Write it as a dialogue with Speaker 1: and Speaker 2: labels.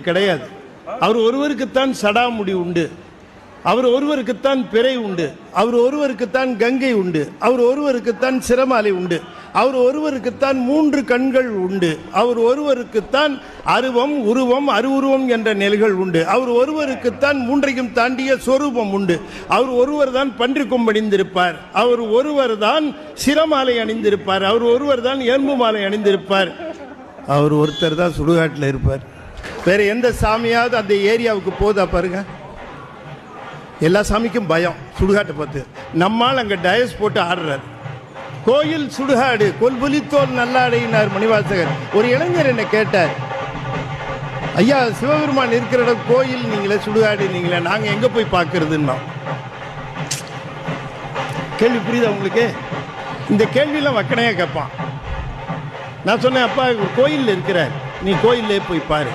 Speaker 1: கிடையாது. அவர் ஒருவருக்குத்தான் சடாமுடி உண்டு, அவர் ஒருவருக்குத்தான் பிறை உண்டு, அவர் ஒருவருக்குத்தான் கங்கை உண்டு, அவர் ஒருவருக்குத்தான் சிரமாலை உண்டு, அவர் ஒருவருக்குத்தான் 3 கண்கள் உண்டு, அவர் ஒருவருக்குத்தான் அருவம் உருவம் அருவுருவம் என்ற நிலைகள் உண்டு, அவர் ஒருவருக்குத்தான் 3ஐயும் தாண்டிய சொரூபம் உண்டு, அவர் ஒருவர் தான் பன்றிக் கொம்பு அணிந்திருப்பார், அவர் ஒருவர் தான் சிரமாலை அணிந்திருப்பார், அவர் ஒருவர் தான் எலும்பு மாலை அணிந்திருப்பார், அவர் ஒருத்தர் தான் சுடுகாட்டில் இருப்பார். வேற எந்த சாமியாவது அந்த ஏரியாவுக்கு போதா பாருங்க. எல்லா சாமிக்கும் பயம் சுடுகாட்டை பார்த்து. நம்மால் அங்கே டயஸ் போட்டு ஆடுறார். கோயில் சுடுகாடு கொல்புலித்தோல் நல்லாடையினார் மணிவாசகர். ஒரு இளைஞர் என்ன கேட்டார், ஐயா சிவபெருமான் இருக்கிற இடம் கோயில் நீங்களே சுடுகாடு நீங்களே, நாங்கள் எங்கே போய் பார்க்கறதுன்னா. கேள்வி புரியுதா உங்களுக்கு? இந்த கேள்வியெல்லாம் வக்கனையாக கேட்பான். நான் சொன்னேன், அப்பா கோயிலில் இருக்கிறார், நீ கோயிலே போய் பாரு.